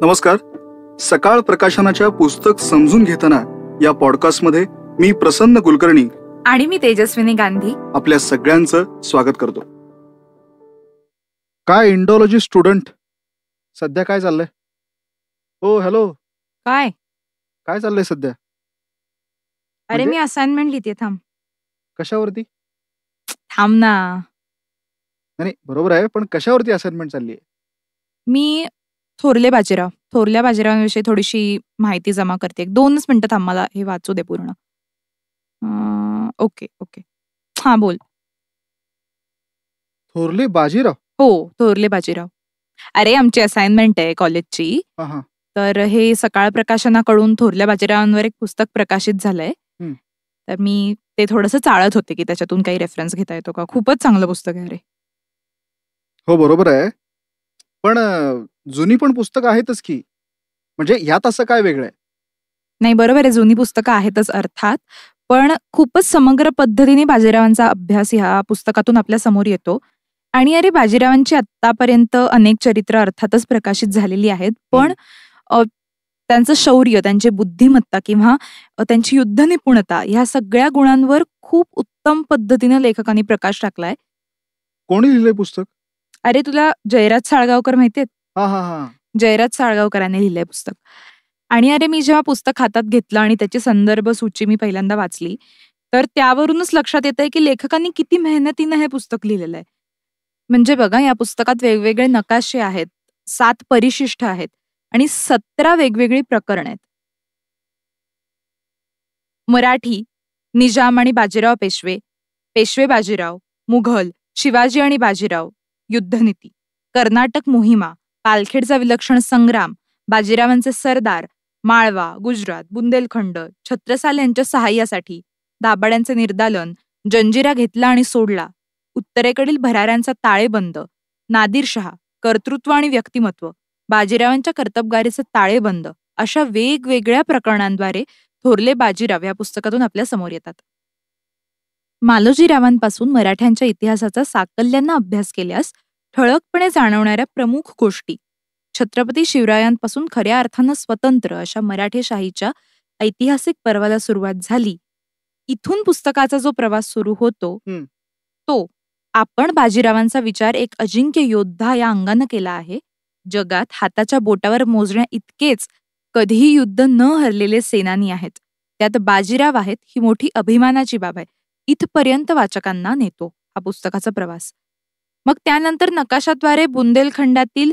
नमस्कार. सकाळ प्रकाशनाच्या पुस्तक समजून घेताना या पॉडकास्टमध्ये मी प्रसन्न कुलकर्णी आणि मी तेजस्विनी गांधी आपल्या सगळ्यांचं स्वागत करतो. काय इंडॉलॉजी स्टुडंट, सध्या काय चाललंय? हो, हॅलो. काय चाललंय सध्या? अरे म्हणजे मी असाइनमेंट लिहिते. थांब कशावरती? थांब ना. नाही, बरोबर आहे, पण कशावरती असाइनमेंट चालली आहे? मी थोरल्या बाजीरावांविषयी थोडीशी माहिती जमा करते. 2च मिनिटं थांब, मला हे वाचू दे पूर्ण. ओके. हा, बोल. थोरले बाजीराव? हो, थोरले बाजीराव. अरे आमची असाइनमेंट आहे कॉलेजची. हा हा. तर हे सकाळ प्रकाशनाकडून थोरल्या बाजीरावांवर एक पुस्तक प्रकाशित झालंय. हं. तर मी ते थोडंसं चाळत होते की त्याच्यातून काही रेफरन्स घेता येतो का. खूपच चांगलं पुस्तक आहे रे. हो, बरोबर आहे, पण जुनी पण पुस्तकं आहेतच की. म्हणजे यात असं काय वेगळं आहे? नाही, बरोबर आहे, जुनी पुस्तकं आहेतच अर्थात. पण खूपच समग्र पद्धतीने बाजीरावांचा अभ्यास ह्या पुस्तकातून आपल्या समोर येतो. आणि अरे बाजीरावांची आत्तापर्यंत अनेक चरित्र अर्थातच प्रकाशित झालेली आहेत. पण त्यांचं शौर्य, त्यांची बुद्धिमत्ता किंवा त्यांची युद्ध निपुणता ह्या सगळ्या गुणांवर खूप उत्तम पद्धतीने लेखकांनी प्रकाश टाकलाय. कोणी लिहिलंय पुस्तक? अरे तुला जयराज साळगावकर माहितीयेत? हा हा हा. जयराज साळगावकरांनी लिहिलंय पुस्तक. आणि अरे मी जेव्हा पुस्तक हातात घेतलं आणि त्याची संदर्भ सूची मी पहिल्यांदा वाचली, तर त्यावरूनच लक्षात येतंय की लेखकांनी किती मेहनतीनं हे पुस्तक लिहिलेलं आहे. म्हणजे बघा, या पुस्तकात वेगवेगळे नकाशे आहेत, 7 परिशिष्ट आहेत आणि 17 वेगवेगळी प्रकरण आहेत. मराठी, निजाम आणि बाजीराव पेशवे, पेशवे बाजीराव, मुघल, शिवाजी आणि बाजीराव, युद्धनीती, कर्नाटक मोहिमा, पालखेडचा विलक्षण संग्राम, बाजीरावांचे सरदार, माळवा, गुजरात, बुंदेलखंड, छत्रसाल यांच्या सहाय्यासाठी, दाभाड्यांचे निर्दालन, जंजिरा घेतला आणि सोडला, उत्तरेकडील भराऱ्यांचा ताळेबंद, नादिरशहा, कर्तृत्व आणि व्यक्तिमत्व, बाजीरावांच्या कर्तबगारीचे ताळेबंद, अशा वेगवेगळ्या प्रकरणांद्वारे थोरले बाजीराव या पुस्तकातून आपल्या समोर येतात. मालोजीरावांपासून मराठ्यांच्या इतिहासाचा साकल्यानं अभ्यास केल्यास ठळकपणे जाणवणाऱ्या प्रमुख गोष्टी, छत्रपती शिवरायांपासून खऱ्या अर्थानं स्वतंत्र अशा मराठेशाहीच्या ऐतिहासिक पर्वाला सुरुवात झाली. इथून पुस्तकाचा जो प्रवास सुरू होतो तो आपण बाजीरावांचा विचार एक अजिंक्य योद्धा या अंगानं केला आहे. जगात हाताच्या बोटावर मोजण्या इतकेच कधीही युद्ध न हरलेले सेनानी आहेत. त्यात बाजीराव आहेत ही मोठी अभिमानाची बाब आहे. इथपर्यंत वाचकांना नेतो हा पुस्तकाचा प्रवास. मग त्यानंतर नकाशाद्वारे बुंदेलखंडातील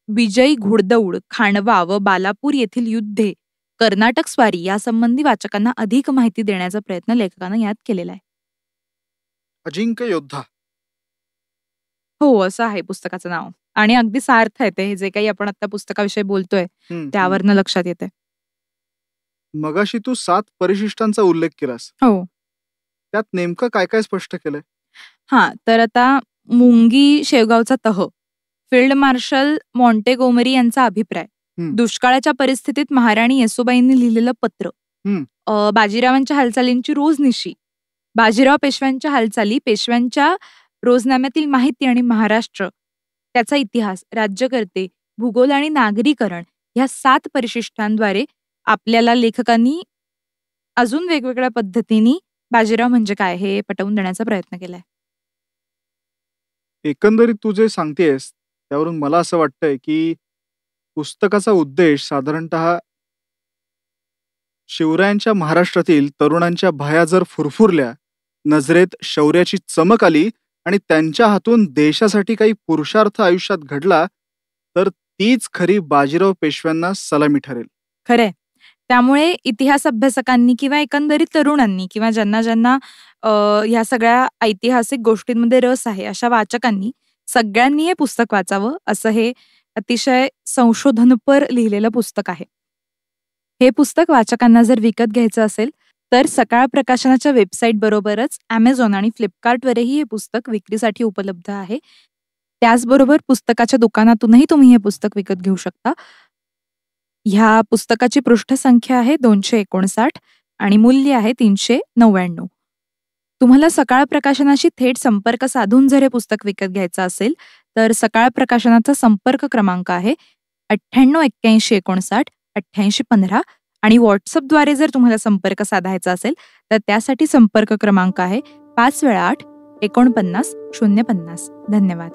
विजयी घोडदौड, खांडवा व बालापूर येथील युद्धे, कर्नाटक स्वारी यासंबंधी वाचकांना अधिक माहिती देण्याचा प्रयत्न लेखकानं यात केलेला आहे. अजिंक्य योद्धा. हो, असं आहे पुस्तकाचं नाव. आणि अगदी सार्थ आहे ते. जे काही आपण आता पुस्तकाविषयी बोलतोय त्यावरनं लक्षात येते. मगाशी तू 7 परिशिष्टांचा उल्लेख केलास. हो. त्यात नेमकं काय काय स्पष्ट केलंय? तर आता मुंगी शेवगावचा तह, फील्ड मार्शल मॉन्टेगोमरी यांचा अभिप्राय, दुष्काळाच्या परिस्थितीत महाराणी येसूबाईंनी लिहिलेलं पत्र, बाजीरावांच्या हालचालींची रोजनिशी, बाजीराव पेशव्यांच्या हालचाली, पेशव्यांच्या रोजनाम्यातील माहिती आणि महाराष्ट्र, त्याचा इतिहास, राज्यकर्ते, भूगोल आणि नागरीकरण ह्या 7 परिशिष्टांद्वारे आपल्याला लेखकांनी अजून वेगवेगळ्या पद्धतीने बाजीराव म्हणजे काय हे पटवून देण्याचा प्रयत्न केलाय. एकंदरीत तू जे सांगतेस त्यावरून मला असं वाटतंय की पुस्तकाचा उद्देश साधारणतः शिवरायांच्या महाराष्ट्रातील तरुणांच्या भया जर फुरफुरल्या, नजरेत शौर्याची चमक आली आणि त्यांच्या हातून देशासाठी काही पुरुषार्थ आयुष्यात घडला, तर तीच खरी बाजीराव पेशव्यांना सलामी ठरेल. खरंय. त्यामुळे इतिहास अभ्यासकांनी किंवा एकंदरीत तरुणांनी किंवा ज्यांना ज्यांना ह्या सगळ्या ऐतिहासिक गोष्टींमध्ये रस आहे अशा वाचकांनी सगळ्यांनी हे पुस्तक वाचावं, असं हे अतिशय संशोधनपर लिहिलेलं पुस्तक आहे. हे पुस्तक वाचकांना जर विकत घ्यायचं असेल तर सकाळ प्रकाशनाच्या वेबसाईट बरोबरच Amazon आणि फ्लिपकार्टवरही हे पुस्तक विक्रीसाठी उपलब्ध आहे. त्याचबरोबर पुस्तकाच्या दुकानातूनही तुम्ही हे पुस्तक विकत घेऊ शकता. ह्या पुस्तकाची पृष्ठसंख्या आहे 259 आणि मूल्य आहे 399. तुम्हाला सकाळ प्रकाशनाशी थेट संपर्क साधून जर हे पुस्तक विकत घ्यायचं असेल तर सकाळ प्रकाशनाचा संपर्क क्रमांक आहे 988159 आणि व्हॉट्सअपद्वारे जर तुम्हाला संपर्क साधायचा असेल तर त्यासाठी संपर्क क्रमांक आहे 5 वेळा 8 49 050. धन्यवाद.